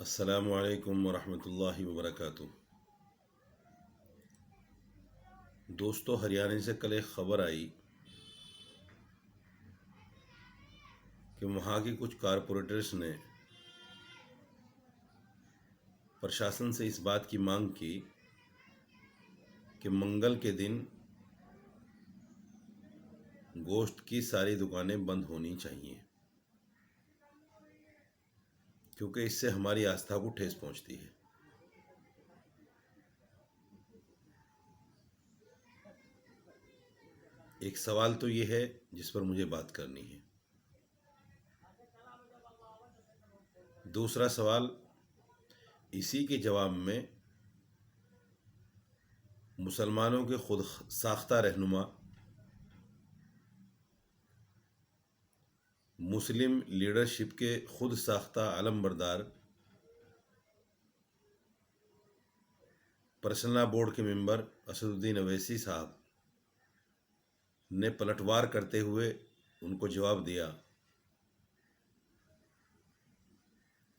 السلام علیکم ورحمۃ اللہ وبرکاتہ۔ دوستو، ہریانہ سے کل ایک خبر آئی کہ وہاں کے کچھ کارپوریٹرز نے پرشاسن سے اس بات کی مانگ کی کہ منگل کے دن گوشت کی ساری دکانیں بند ہونی چاہیے، کیونکہ اس سے ہماری آستھا کو ٹھیس پہنچتی ہے۔ ایک سوال تو یہ ہے جس پر مجھے بات کرنی ہے۔ دوسرا سوال اسی کے جواب میں مسلمانوں کے خود ساختہ رہنما مسلم لیڈرشپ کے خود ساختہ علم بردار پرسنل بورڈ کے ممبر اسد الدین اویسی صاحب نے پلٹوار کرتے ہوئے ان کو جواب دیا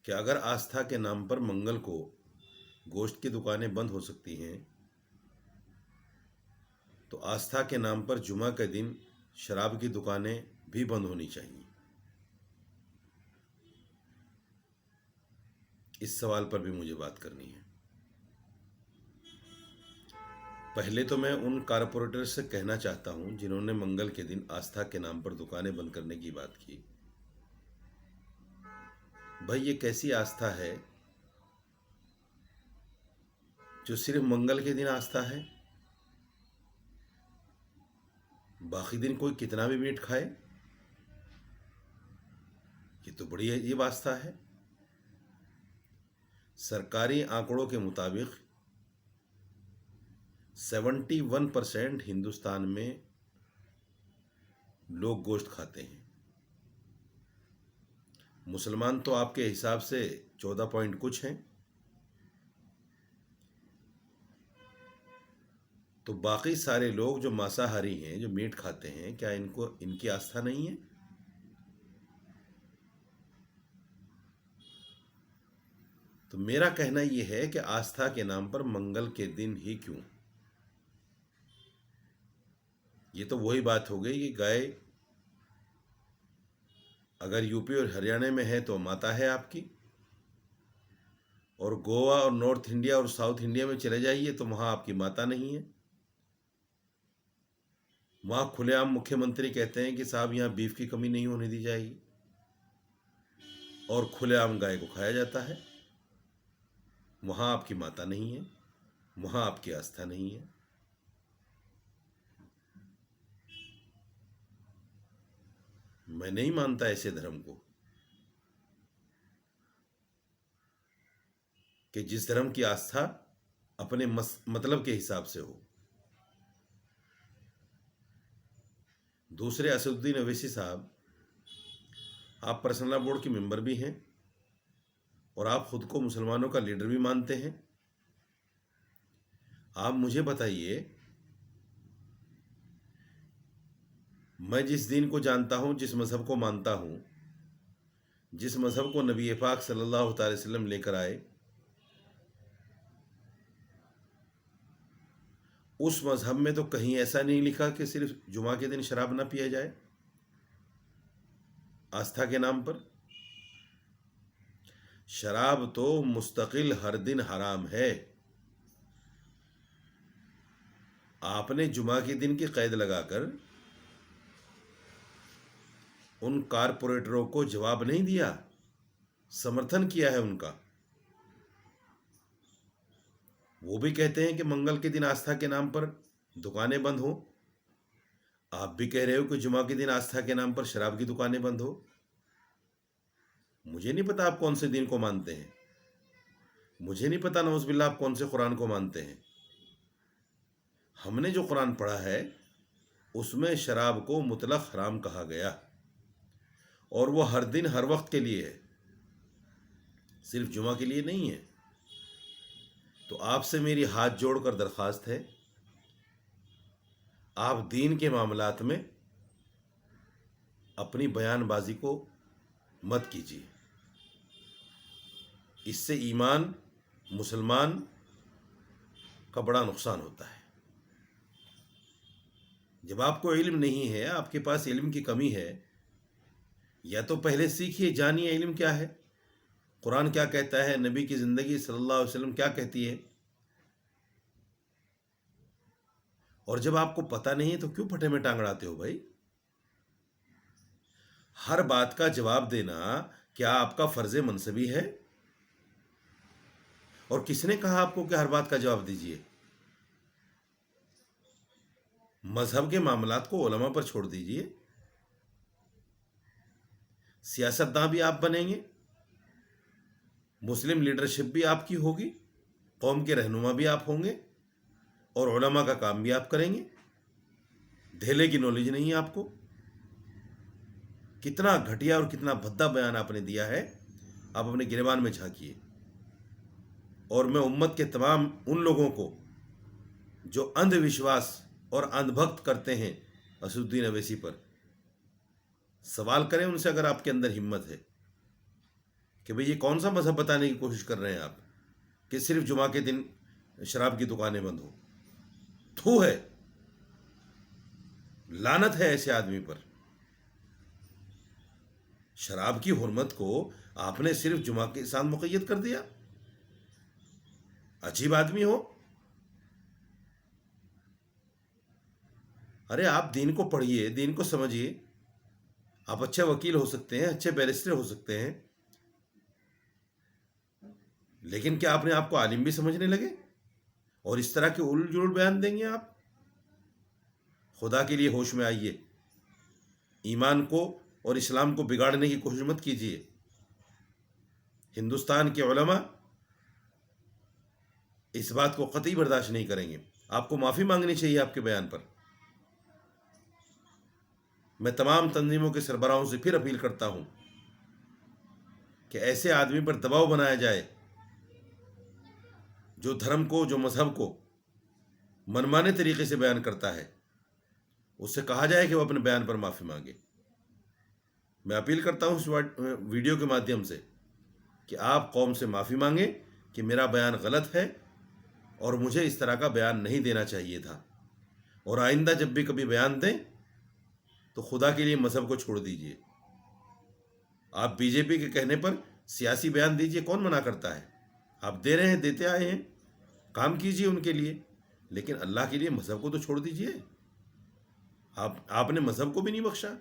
کہ اگر آستھا کے نام پر منگل کو گوشت کی دکانیں بند ہو سکتی ہیں تو آستھا کے نام پر جمعہ کے دن شراب کی دکانیں بھی بند ہونی چاہیے۔ اس سوال پر بھی مجھے بات کرنی ہے۔ پہلے تو میں ان کارپوریٹر سے کہنا چاہتا ہوں جنہوں نے منگل کے دن آستھا کے نام پر دکانیں بند کرنے کی بات کی، بھائی یہ کیسی آستھا ہے جو صرف منگل کے دن آستھا ہے؟ باقی دن کوئی کتنا بھی میٹ کھائے؟ یہ تو بڑی عجیب آستھا ہے۔ سرکاری آنکڑوں کے مطابق 71% ہندوستان میں لوگ گوشت کھاتے ہیں۔ مسلمان تو آپ کے حساب سے 14 پوائنٹ کچھ ہیں، تو باقی سارے لوگ جو مانساہاری ہیں، جو میٹ کھاتے ہیں، کیا ان کی آستھا نہیں ہے؟ تو میرا کہنا یہ ہے کہ آستھا کے نام پر منگل کے دن ہی کیوں؟ یہ تو وہی بات ہو گئی کہ گائے اگر یو پی اور ہریانہ میں ہے تو ماتا ہے آپ کی، اور گوا اور نارتھ انڈیا اور ساؤتھ انڈیا میں چلے جائیے تو وہاں آپ کی ماتا نہیں ہے۔ وہاں کھلے عام مکھیہ منتری کہتے ہیں کہ صاحب یہاں بیف کی کمی نہیں ہونے دی جائے گی، اور کھلے عام گائے کو کھایا جاتا ہے۔ وہاں آپ کی ماتا نہیں ہے، وہاں آپ کی آستھا نہیں ہے۔ میں نہیں مانتا ایسے دھرم کو کہ جس دھرم کی آستھا اپنے مطلب کے حساب سے ہو۔ دوسرے، اسد الدین اویسی صاحب، آپ پرسنل بورڈ کے ممبر بھی ہیں اور آپ خود کو مسلمانوں کا لیڈر بھی مانتے ہیں۔ آپ مجھے بتائیے، میں جس دین کو جانتا ہوں، جس مذہب کو مانتا ہوں، جس مذہب کو نبی پاک صلی اللہ تعالی وسلم لے کر آئے، اس مذہب میں تو کہیں ایسا نہیں لکھا کہ صرف جمعہ کے دن شراب نہ پیا جائے آستھا کے نام پر۔ شراب تو مستقل ہر دن حرام ہے۔ آپ نے جمعہ کے دن کی قید لگا کر ان کارپوریٹروں کو جواب نہیں دیا، سمرتھن کیا ہے ان کا۔ وہ بھی کہتے ہیں کہ منگل کے دن آستھا کے نام پر دکانیں بند ہوں، آپ بھی کہہ رہے ہو کہ جمعہ کے دن آستھا کے نام پر شراب کی دکانیں بند ہو۔ مجھے نہیں پتا آپ کون سے دین کو مانتے ہیں، مجھے نہیں پتا نعوذ باللہ آپ کون سے قرآن کو مانتے ہیں۔ ہم نے جو قرآن پڑھا ہے اس میں شراب کو مطلق حرام کہا گیا، اور وہ ہر دن ہر وقت کے لیے ہے، صرف جمعہ کے لیے نہیں ہے۔ تو آپ سے میری ہاتھ جوڑ کر درخواست ہے، آپ دین کے معاملات میں اپنی بیان بازی کو مت کیجیے۔ اس سے ایمان مسلمان کا بڑا نقصان ہوتا ہے۔ جب آپ کو علم نہیں ہے، آپ کے پاس علم کی کمی ہے، یا تو پہلے سیکھیے، جانیے علم کیا ہے، قرآن کیا کہتا ہے، نبی کی زندگی صلی اللہ علیہ وسلم کیا کہتی ہے۔ اور جب آپ کو پتہ نہیں ہے تو کیوں پھٹے میں ٹانگ اڑاتے ہو بھائی؟ ہر بات کا جواب دینا کیا آپ کا فرض منصبی ہے؟ اور کس نے کہا آپ کو کہ ہر بات کا جواب دیجیے؟ مذہب کے معاملات کو علماء پر چھوڑ دیجیے۔ سیاستداں بھی آپ بنیں گے، مسلم لیڈرشپ بھی آپ کی ہوگی، قوم کے رہنما بھی آپ ہوں گے، اور علماء کا کام بھی آپ کریں گے۔ دھیلے کی نالج نہیں ہے آپ کو۔ کتنا گھٹیا اور کتنا بھدا بیان آپ نے دیا ہے، آپ اپنے گریبان میں جھانکیے۔ اور میں امت کے تمام ان لوگوں کو جو اندھ وشواس اور اندھ بھکت کرتے ہیں اسد الدین اویسی پر، سوال کریں ان سے، اگر آپ کے اندر ہمت ہے، کہ بھئی یہ کون سا مذہب بتانے کی کوشش کر رہے ہیں آپ کہ صرف جمعہ کے دن شراب کی دکانیں بند ہوں۔ تھو ہے، لعنت ہے ایسے آدمی پر۔ شراب کی حرمت کو آپ نے صرف جمعہ کے ساتھ مقید کر دیا۔ عجیب آدمی ہو۔ ارے آپ دین کو پڑھیے، دین کو سمجھیے۔ آپ اچھے وکیل ہو سکتے ہیں، اچھے بیرسٹر ہو سکتے ہیں، لیکن کیا اپنے آپ کو عالم بھی سمجھنے لگے اور اس طرح کے الٹ جلٹ بیان دیں گے آپ؟ خدا کے لیے ہوش میں آئیے۔ ایمان کو اور اسلام کو بگاڑنے کی کوشش مت کیجیے۔ ہندوستان کے علماء اس بات کو قطعی برداشت نہیں کریں گے۔ آپ کو معافی مانگنی چاہیے آپ کے بیان پر۔ میں تمام تنظیموں کے سربراہوں سے پھر اپیل کرتا ہوں کہ ایسے آدمی پر دباؤ بنایا جائے جو دھرم کو، جو مذہب کو منمانے طریقے سے بیان کرتا ہے، اس سے کہا جائے کہ وہ اپنے بیان پر معافی مانگے۔ میں اپیل کرتا ہوں اس ویڈیو کے مادھیم سے کہ آپ قوم سے معافی مانگیں کہ میرا بیان غلط ہے اور مجھے اس طرح کا بیان نہیں دینا چاہیے تھا، اور آئندہ جب بھی کبھی بیان دیں تو خدا کے لیے مذہب کو چھوڑ دیجیے۔ آپ بی جے پی کے کہنے پر سیاسی بیان دیجیے، کون منع کرتا ہے؟ آپ دے رہے ہیں، دیتے آئے ہیں، کام کیجیے ان کے لیے، لیکن اللہ کے لیے مذہب کو تو چھوڑ دیجیے۔ آپ نے مذہب کو بھی نہیں بخشا۔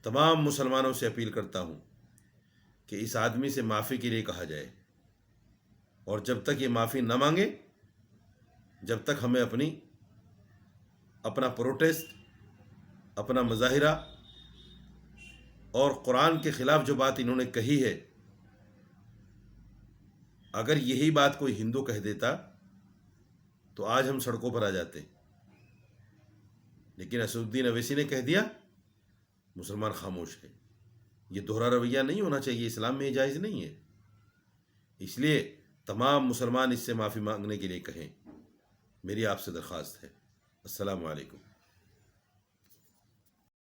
تمام مسلمانوں سے اپیل کرتا ہوں کہ اس آدمی سے معافی کے لیے کہا جائے، اور جب تک یہ معافی نہ مانگے، جب تک ہمیں اپنا پروٹیسٹ، اپنا مظاہرہ، اور قرآن کے خلاف جو بات انہوں نے کہی ہے، اگر یہی بات کوئی ہندو کہہ دیتا تو آج ہم سڑکوں پر آ جاتے، لیکن اسد الدین اویسی نے کہہ دیا، مسلمان خاموش ہے۔ یہ دوہرا رویہ نہیں ہونا چاہیے، اسلام میں یہ جائز نہیں ہے۔ اس لیے تمام مسلمان اس سے معافی مانگنے کے لیے کہیں، میری آپ سے درخواست ہے۔ السلام علیکم۔